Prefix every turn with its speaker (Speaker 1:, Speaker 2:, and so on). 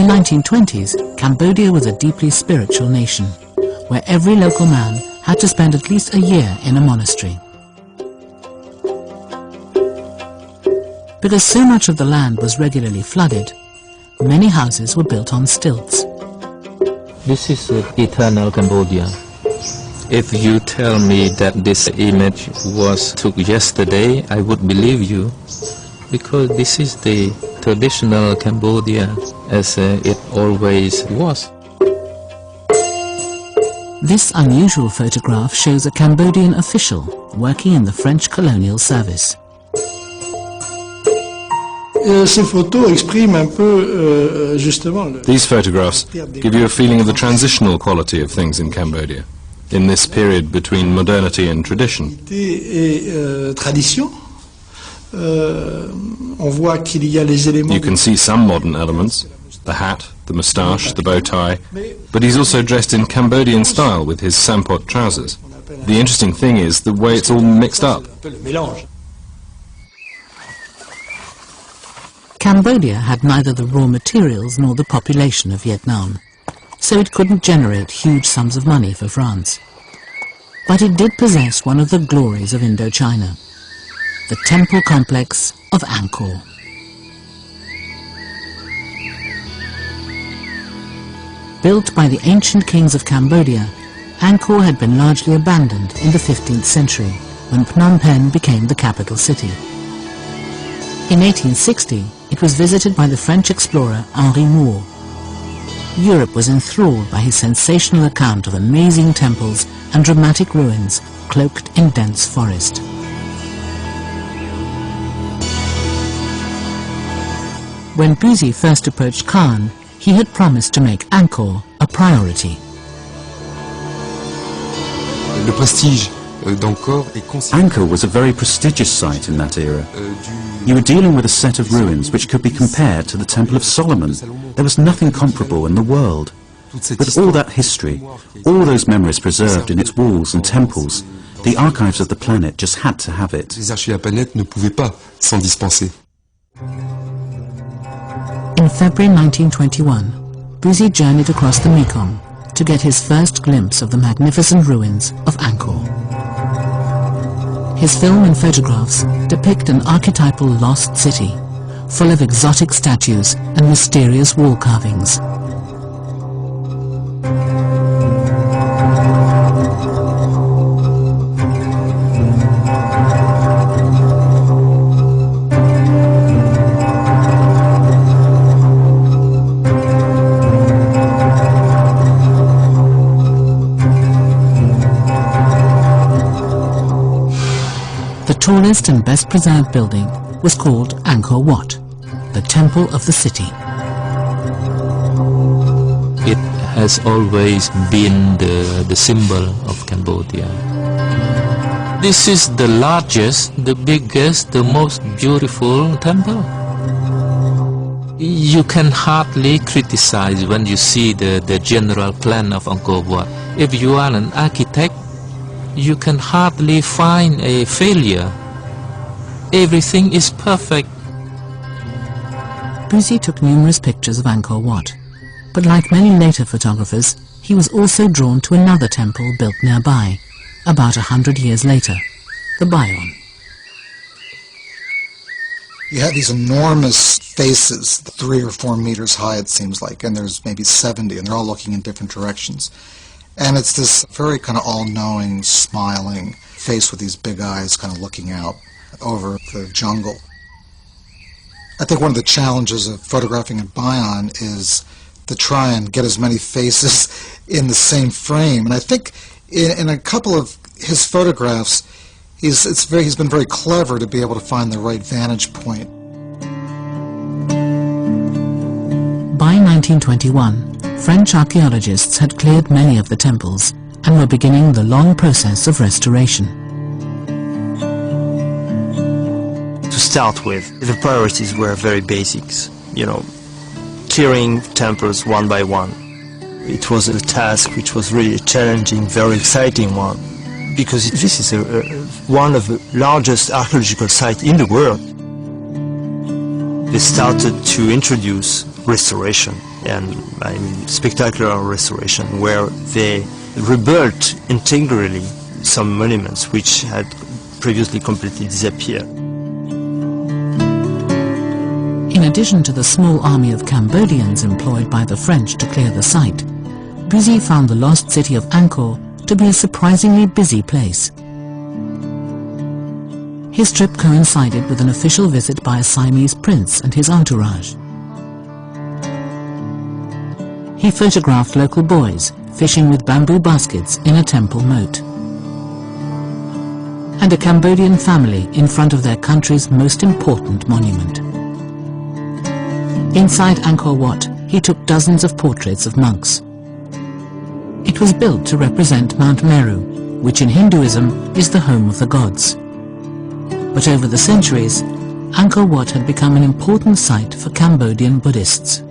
Speaker 1: the 1920s, Cambodia was a deeply spiritual nation, where every local man had to spend at least a year in a monastery. Because so much of the land was regularly flooded, many houses were built on stilts.
Speaker 2: This is eternal Cambodia. If you tell me that this image was took yesterday, I would believe you, because this is the traditional Cambodia as it always was.
Speaker 1: This unusual photograph shows a Cambodian official working in the French colonial service.
Speaker 3: These
Speaker 4: photographs give you a feeling of the transitional quality of things in Cambodia, in this period between modernity and tradition. You can see some modern elements, the hat, the moustache, the bow tie, but he's also dressed in Cambodian style with his sampot trousers. The interesting thing is the way it's all mixed up.
Speaker 1: Cambodia had neither the raw materials nor the population of Vietnam, so it couldn't generate huge sums of money for France. But it did possess one of the glories of Indochina, the temple complex of Angkor. Built by the ancient kings of Cambodia, Angkor had been largely abandoned in the 15th century when Phnom Penh became the capital city. In 1860, it was visited by the French explorer Henri Mouhot. Europe was enthralled by his sensational account of amazing temples and dramatic ruins cloaked in dense forest. When Bussy first approached Khan, he had promised to make Angkor a priority.
Speaker 5: Angkor was a very prestigious site in that era. You were dealing with a set of ruins which could be compared to the Temple of Solomon. There was nothing comparable in the world. With all that history, all those memories preserved in its walls and temples, the archives of the planet just had to have it.
Speaker 1: In February 1921, Bussy journeyed across the Mekong to get his first glimpse of the magnificent ruins of Angkor. His film and photographs depict an archetypal lost city, full of exotic statues and mysterious wall carvings. The tallest and best preserved building was called Angkor Wat, the temple of the city.
Speaker 2: It has always been the symbol of Cambodia. This is the largest, the biggest, the most beautiful temple. You can hardly criticize when you see the general plan of Angkor Wat. If you are an architect, you can hardly find a failure. Everything is perfect.
Speaker 1: Bussy took numerous pictures of Angkor Wat, but like many later photographers, he was also drawn to another temple built nearby, about 100 years later, the Bayon.
Speaker 6: You have these enormous faces, 3 or 4 meters high it seems like, and there's maybe 70, and they're all looking in different directions. And it's this very kind of all-knowing, smiling face with these big eyes kind of looking out over the jungle. I think one of the challenges of photographing in Bayon is to try and get as many faces in the same frame. And I think in a couple of his photographs, he's been very clever to be able to find the right vantage point.
Speaker 1: By 1921, French archaeologists had cleared many of the temples and were beginning the long process of restoration.
Speaker 7: To start with, the priorities were very basics, clearing temples one by one. It was a task which was really a challenging, very exciting one, because this is one of the largest archaeological sites in the world. They started to introduce restoration. and I mean spectacular restoration where they rebuilt integrally some monuments which had previously completely disappeared.
Speaker 1: In addition to the small army of Cambodians employed by the French to clear the site, Bussy found the lost city of Angkor to be a surprisingly busy place. His trip coincided with an official visit by a Siamese prince and his entourage. He photographed local boys fishing with bamboo baskets in a temple moat, and a Cambodian family in front of their country's most important monument. Inside Angkor Wat, he took dozens of portraits of monks. It was built to represent Mount Meru, which in Hinduism is the home of the gods. But over the centuries, Angkor Wat had become an important site for Cambodian Buddhists.